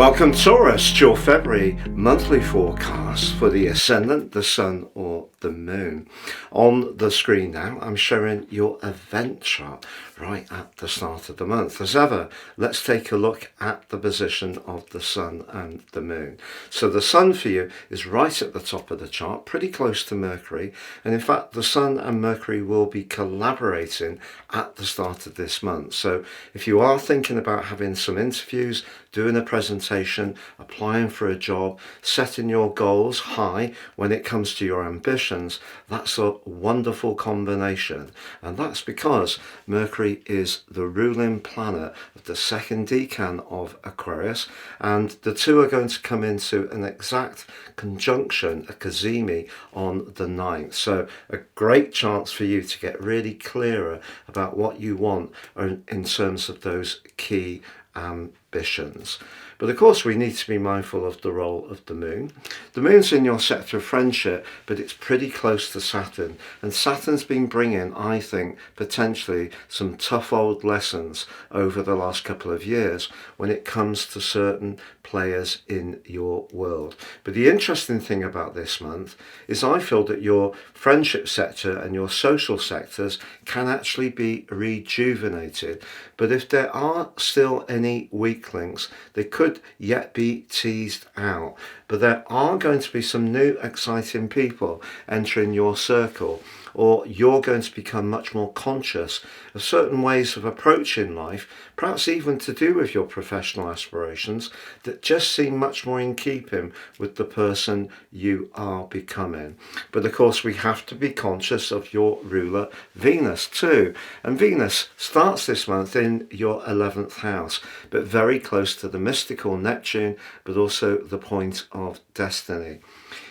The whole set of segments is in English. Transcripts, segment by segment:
Welcome Taurus to your February monthly forecast for the ascendant, the sun or the moon. On the screen now I'm showing your event chart right at the start of the month. As ever, let's take a look at the position of the sun and the moon. So the sun for you is right at the top of the chart, pretty close to Mercury, and in fact the sun and Mercury will be collaborating at the start of this month. So if you are thinking about having some interviews, doing a presentation, applying for a job, setting your goals high when it comes to your ambitions, that's a wonderful combination. And that's because Mercury is the ruling planet of the second decan of Aquarius, and the two are going to come into an exact conjunction, a cazimi, on the 9th. So a great chance for you to get really clearer about what you want in terms of those key ambitions. But of course we need to be mindful of the role of the moon. The moon's in your sector of friendship, but it's pretty close to Saturn, and Saturn's been bringing, I think, potentially some tough old lessons over the last couple of years when it comes to certain players in your world. But the interesting thing about this month is I feel that your friendship sector and your social sectors can actually be rejuvenated. But if there are still any weak links, they could yet be teased out. But there are going to be some new exciting people entering your circle, or you're going to become much more conscious of certain ways of approaching life, perhaps even to do with your professional aspirations, that just seem much more in keeping with the person you are becoming. But of course we have to be conscious of your ruler Venus too, and Venus starts this month in your 11th house, but very close to the mystical Neptune, but also the point of destiny.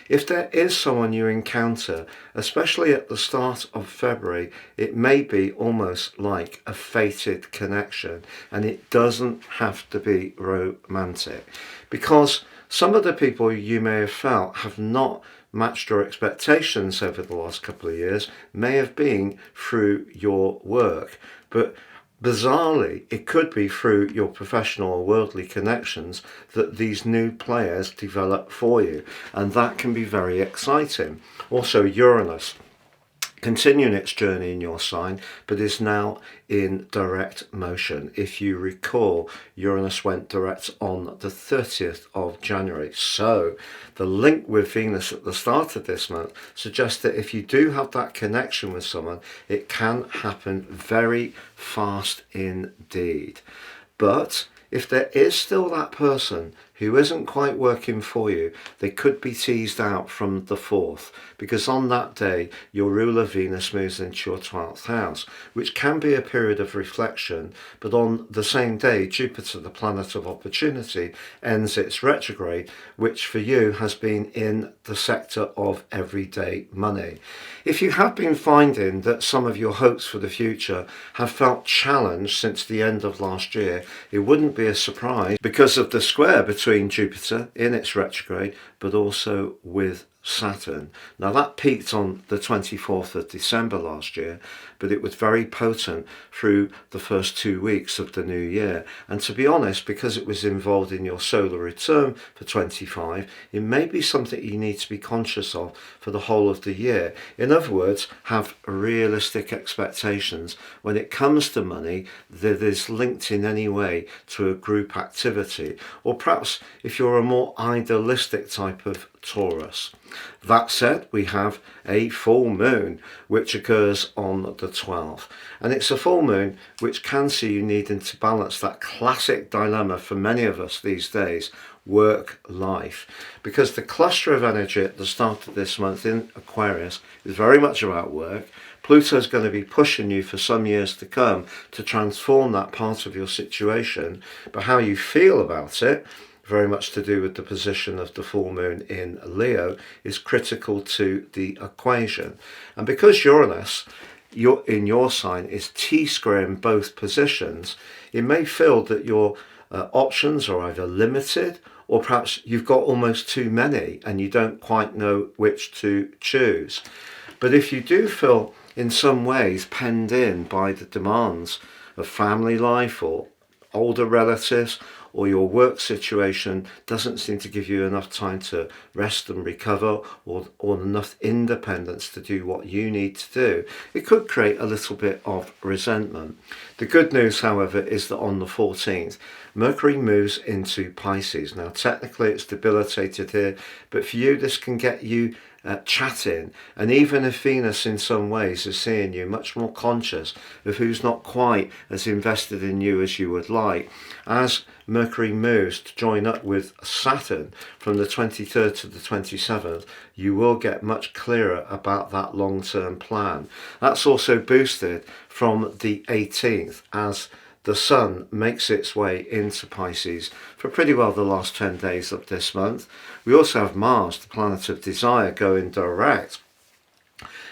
If there is someone you encounter, especially at the start of February, it may be almost like a fated connection, and it doesn't have to be romantic, because some of the people you may have felt have not matched your expectations over the last couple of years may have been through your work, but bizarrely, it could be through your professional or worldly connections that these new players develop for you, and that can be very exciting. Also, Uranus continuing its journey in your sign, but is now in direct motion. If you recall, Uranus went direct on the 30th of January. So the link with Venus at the start of this month suggests that if you do have that connection with someone, it can happen very fast indeed. But if there is still that person who isn't quite working for you, they could be teased out from the 4th, because on that day your ruler Venus moves into your 12th house, which can be a period of reflection. But on the same day, Jupiter, the planet of opportunity, ends its retrograde, which for you has been in the sector of everyday money. If you have been finding that some of your hopes for the future have felt challenged since the end of last year, it wouldn't be a surprise because of the square between Jupiter in its retrograde, but also with Saturn. Now that peaked on the 24th of December last year, but it was very potent through the first 2 weeks of the new year. And to be honest, because it was involved in your solar return for 25, it may be something you need to be conscious of for the whole of the year. In other words, have realistic expectations when it comes to money that is linked in any way to a group activity, or perhaps if you're a more idealistic type of Taurus. That said, we have a full moon which occurs on the 12th, and it's a full moon which can see you needing to balance that classic dilemma for many of us these days, work life, because the cluster of energy at the start of this month in Aquarius is very much about work. Pluto's going to be pushing you for some years to come to transform that part of your situation, but how you feel about it, very much to do with the position of the full moon in Leo, is critical to the equation. And because Uranus in your sign is T-square in both positions, it may feel that your options are either limited, or perhaps you've got almost too many and you don't quite know which to choose. But if you do feel in some ways penned in by the demands of family life or older relatives, or your work situation doesn't seem to give you enough time to rest and recover, or enough independence to do what you need to do, it could create a little bit of resentment. The good news, however, is that on the 14th, Mercury moves into Pisces. Now, technically it's debilitated here, but for you, this can get you chatting, and even if Venus in some ways is seeing you much more conscious of who's not quite as invested in you as you would like, as Mercury moves to join up with Saturn from the 23rd to the 27th, you will get much clearer about that long-term plan. That's also boosted from the 18th as the Sun makes its way into Pisces for pretty well the last 10 days of this month. We also have Mars, the planet of desire, going direct.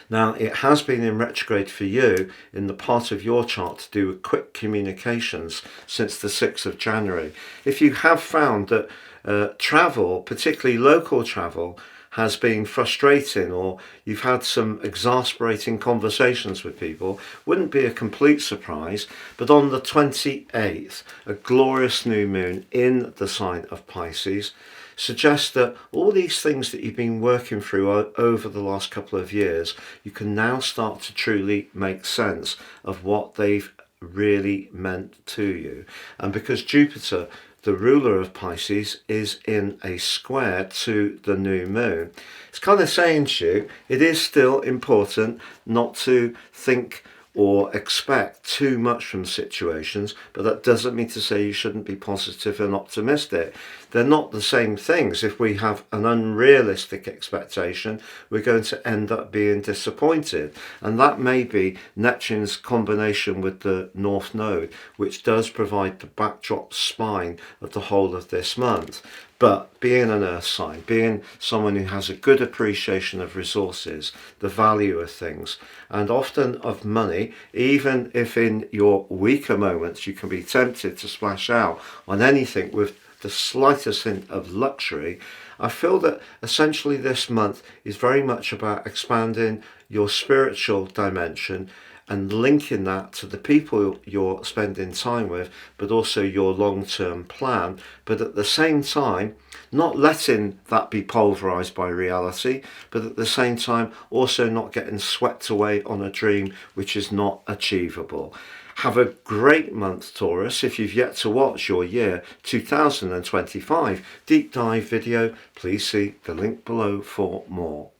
Now, it has been in retrograde for you in the part of your chart to do with quick communications since the 6th of January. If you have found that travel, particularly local travel, has been frustrating, or you've had some exasperating conversations with people, wouldn't be a complete surprise. But on the 28th, a glorious new moon in the sign of Pisces suggests that all these things that you've been working through over the last couple of years, you can now start to truly make sense of what they've really meant to you. And because Jupiter, the ruler of Pisces, is in a square to the new moon, it's kind of saying to you, it is still important not to think or expect too much from situations, but that doesn't mean to say you shouldn't be positive and optimistic. They're not the same things. If we have an unrealistic expectation, we're going to end up being disappointed. And that may be Neptune's combination with the North Node, which does provide the backdrop spine of the whole of this month. But being an earth sign, being someone who has a good appreciation of resources, the value of things, and often of money, even if in your weaker moments you can be tempted to splash out on anything with the slightest hint of luxury, I feel that essentially this month is very much about expanding your spiritual dimension and linking that to the people you're spending time with, but also your long-term plan. But at the same time, not letting that be pulverized by reality, but at the same time also not getting swept away on a dream which is not achievable. Have a great month, Taurus. If you've yet to watch your year 2025 deep dive video, please see the link below for more.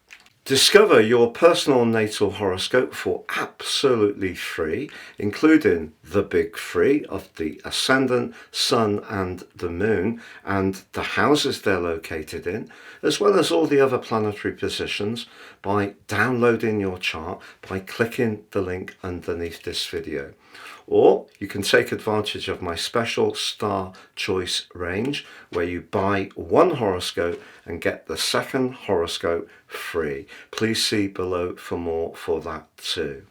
Discover your personal natal horoscope for absolutely free, including the big three of the Ascendant, Sun and the Moon, and the houses they're located in, as well as all the other planetary positions, by downloading your chart by clicking the link underneath this video. Or you can take advantage of my special star choice range, where you buy one horoscope and get the second horoscope free. Please see below for more for that too.